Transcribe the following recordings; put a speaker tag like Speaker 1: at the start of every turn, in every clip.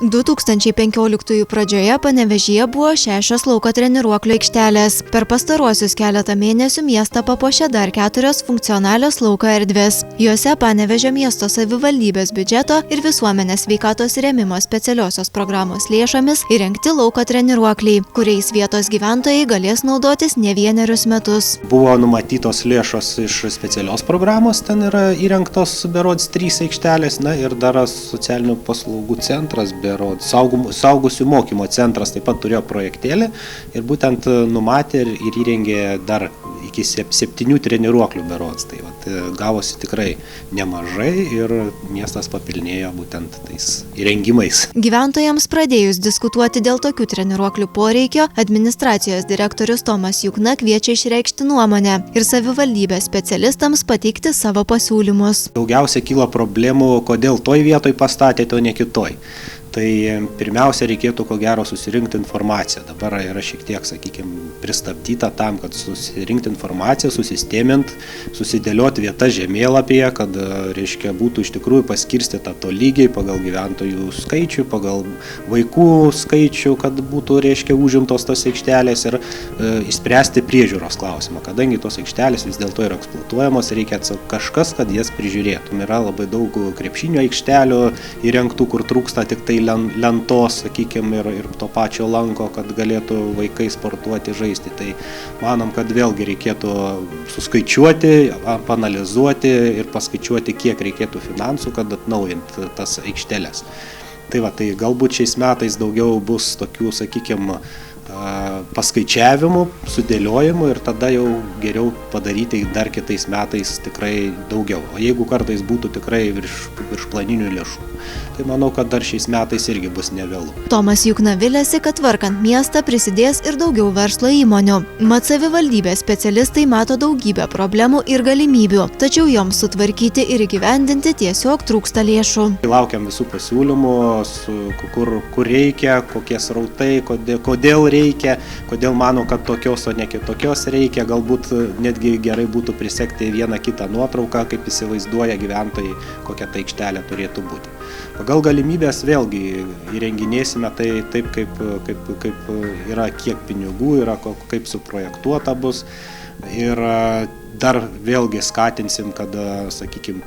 Speaker 1: 2015 pradžioje Panevėžyje buvo 6 lauko treniruoklių aikštelės. Per pastaruosius keletą mėnesių miestą papuošė dar 4 funkcionalios lauko erdvės. Juose Panevėžio miesto savivaldybės biudžeto ir visuomenės sveikatos rėmimo specialiosios programos lėšomis įrengti lauko treniruokliai, kuriais vietos gyventojai galės naudotis ne vienerius metus.
Speaker 2: Buvo numatytos lėšos iš specialios programos, ten yra įrengtos berods 3 aikštelės, ir dar socialinių paslaugų centras, saugusių mokymo centras taip pat turėjo projektėlį ir būtent numatė ir įrengė dar iki 7 treniruoklių berods. Tai gavosi tikrai nemažai ir miestas papilnėjo būtent tais įrengimais.
Speaker 1: Gyventojams pradėjus diskutuoti dėl tokių treniruoklių poreikio, administracijos direktorius Tomas Jukna kviečia išreikšti nuomonę ir savivaldybės specialistams pateikti savo pasiūlymus.
Speaker 2: Daugiausia kyla problemų, kodėl toj vietoj pastatėte, o ne kitoj. Tai pirmiausia, reikėtų ko gero susirinkti informaciją. Dabar yra šiek tiek, pristabdyta tam, kad susirinkti informaciją, susistemint, susidėlioti vietas žemėlapyje, kad būtų iš tikrųjų paskirstyta tolygiai pagal gyventojų skaičių, pagal vaikų skaičių, kad būtų užimtos tos aikštelės ir išspręsti priežiūros klausimą. Kadangi tos aikštelės vis dėlto yra eksploatuojamos, reikia kažkas, kad jas prižiūrėtų. Yra labai daug krepšinio aikštelių įrengtų, kur trūksta tik tai lentos, ir to pačio lanko, kad galėtų vaikai sportuoti, žaisti. Tai manom, kad vėlgi reikėtų suskaičiuoti, panalizuoti ir paskaičiuoti, kiek reikėtų finansų, kad atnaujinti tas aikšteles. Tai galbūt šiais metais daugiau bus tokių, paskaičiavimų, sudėliojimų ir tada jau geriau padaryti dar kitais metais tikrai daugiau. O jeigu kartais būtų tikrai virš planinių lėšų, tai manau, kad dar šiais metais irgi bus nevėlu.
Speaker 1: Tomas Jukna viliasi, kad tvarkant miestą prisidės ir daugiau verslo įmonių. Mat savivaldybės specialistai mato daugybę problemų ir galimybių, tačiau joms sutvarkyti ir įgyvendinti tiesiog trūksta lėšų.
Speaker 2: Laukiam visų pasiūlymų, kur reikia, kokie srautai, kodėl reikia, kodėl mano, kad tokios, o ne kitokios reikia. Galbūt netgi gerai būtų prisekti vieną kitą nuotrauką, kaip įsivaizduoja gyventojai, kokia ta aikštelė turėtų būti. Pagal galimybės vėlgi įrenginėsime tai taip, kaip yra, kiek pinigų yra, kaip suprojektuota bus. Ir dar vėlgi skatinsim, kad,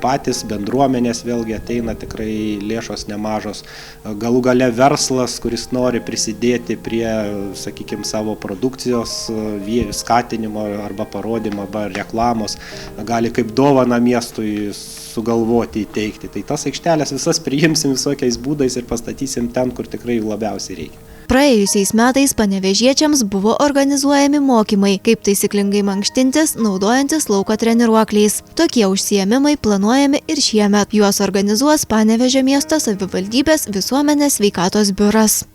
Speaker 2: patys bendruomenės vėlgi ateina tikrai lėšos nemažos. Galų gale verslas, kuris nori prisidėti prie, savo produkcijos skatinimo arba parodymo, arba reklamos, gali kaip dovaną miestui sugalvoti įteikti. Tai tas aikštelės visas priimsim visokiais būdais ir pastatysim ten, kur tikrai labiausiai reikia.
Speaker 1: Praėjusiais metais panevėžiečiams buvo organizuojami mokymai, kaip taisyklingai mankštintis, naudojantis lauko treniruokliais. Tokie užsiėmimai planuojami ir šiemet. Juos organizuos Panevėžio miesto savivaldybės visuomenės sveikatos biuras.